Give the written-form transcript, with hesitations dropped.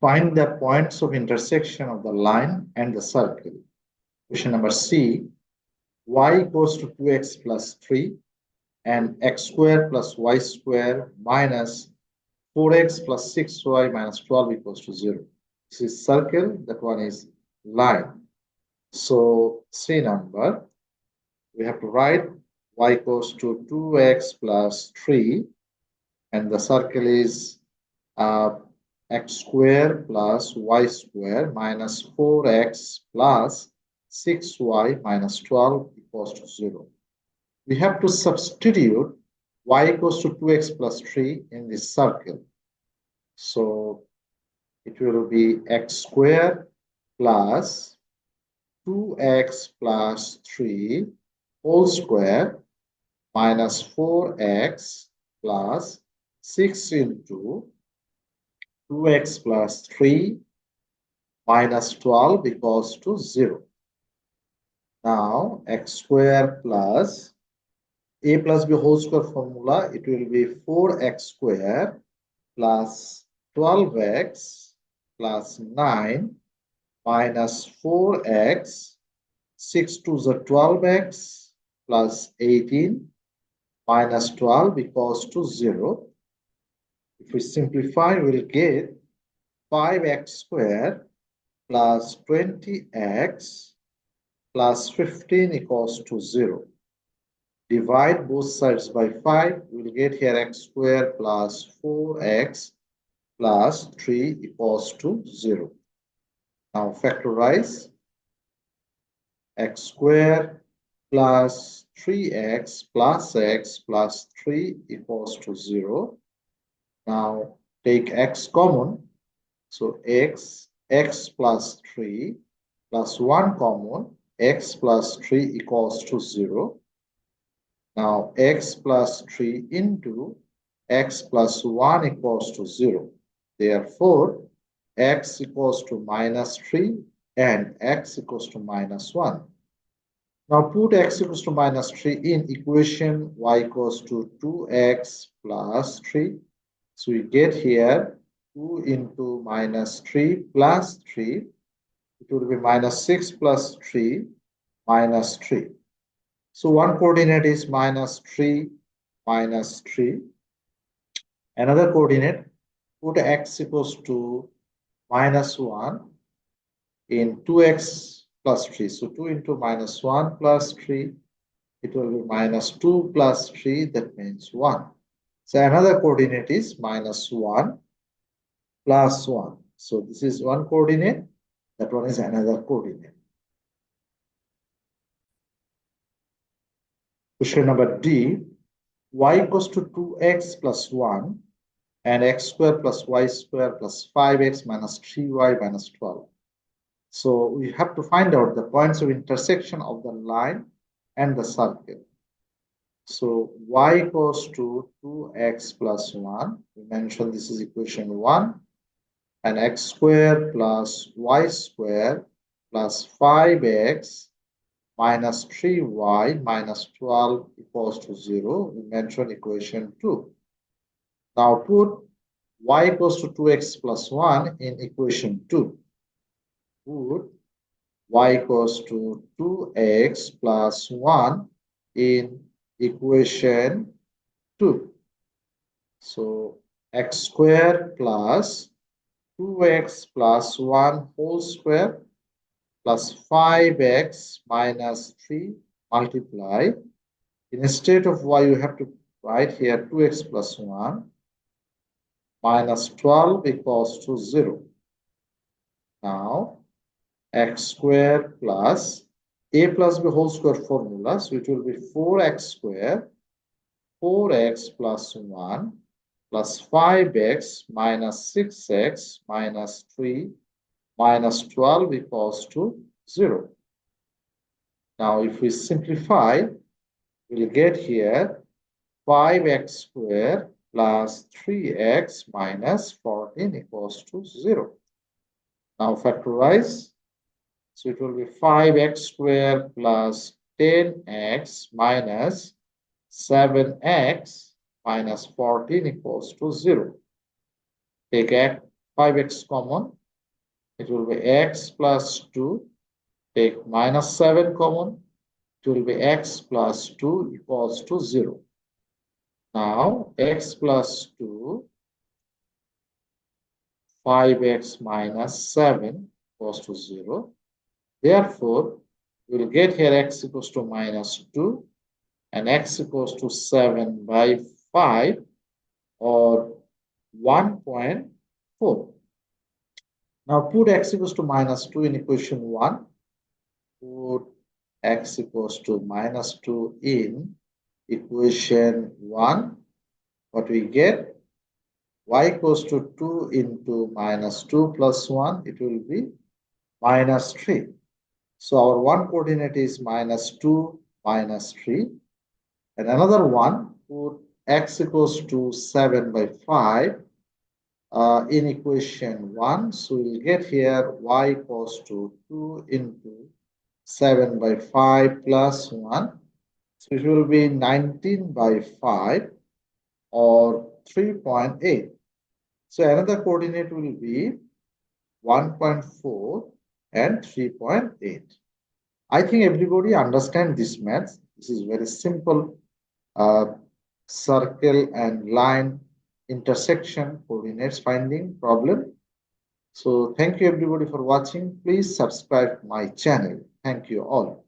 Find the points of intersection of the line and the circle. Question number C. Y equals to 2x plus 3 and x square plus y square minus 4x plus 6y minus 12 equals to 0. This is circle, that one is line. So C number, we have to write y equals to 2x plus 3 and the circle is x square plus y square minus 4x plus 6y minus 12 equals to 0. We have to substitute y equals to 2x plus 3 in this circle. So it will be x square plus 2x plus 3 whole square minus 4x plus 6 into 2x plus 3 minus 12 equals to 0. Now x square plus a plus b whole square formula, it will be 4x square plus 12x plus 9 minus 4x, 6 to the 12x plus 18 minus 12 equals to 0. If we simplify, we'll get 5x square plus 20x plus 15 equals to 0. Divide both sides by 5, we'll get here x square plus 4x plus 3 equals to 0. Now factorize x square plus 3x plus x plus 3 equals to 0. Now take x common. So x plus 3 plus 1 common, x plus 3 equals to 0. Now x plus 3 into x plus 1 equals to 0. Therefore, x equals to minus 3 and x equals to minus 1. Now put x equals to minus 3 in equation y equals to 2x plus 3. So we get here 2 into minus 3 plus 3. It will be minus 6 plus 3 minus 3. So one coordinate is minus 3 minus 3. Another coordinate, put x equals to minus 1 in 2x plus 3. So 2 into minus 1 plus 3, it will be minus 2 plus 3, that means 1. So another coordinate is minus 1 plus 1. So this is one coordinate, that one is another coordinate. Question number D, y equals to 2x plus 1 and x square plus y square plus 5x minus 3y minus 12. So we have to find out the points of intersection of the line and the circle. So y equals to 2x plus 1. We mentioned this is equation 1. And x square plus y square plus 5x minus 3y minus 12 equals to 0. We mentioned equation 2. Now put y equals to 2x plus 1 in equation 2. Put y equals to 2x plus 1 in equation 2. So x square plus 2x plus 1 whole square plus 5x minus 3 multiply. Instead of y, you have to write here 2x plus 1 minus 12 equals to 0. Now x square plus a plus b whole square formula, so it will be 4x square, 4x plus 1 plus 5x minus 6x minus 3 minus 12 equals to 0. Now if we simplify, we'll get here 5x square plus 3x minus 14 equals to 0. Now factorize. So it will be 5x square plus 10x minus 7x minus 14 equals to 0. Take 5x common. It will be x plus 2. Take minus 7 common. It will be x plus 2 equals to 0. Now, x plus 2, 5x minus 7 equals to 0. Therefore, we will get here x equals to minus 2 and x equals to 7 by 5 or 1.4. Now put x equals to minus 2 in equation 1. Put x equals to minus 2 in equation 1. What we get? Y equals to 2 into minus 2 plus 1. It will be minus 3. So our one coordinate is minus 2, minus 3. And another one, put x equals to 7 by 5 in equation 1. So we'll get here y equals to 2 into 7 by 5 plus 1. So it will be 19 by 5 or 3.8. So another coordinate will be 1.4 and 3.8. I think everybody understands this math. This is very simple circle and line intersection coordinates finding problem. So thank you everybody for watching. Please subscribe my channel. Thank you all.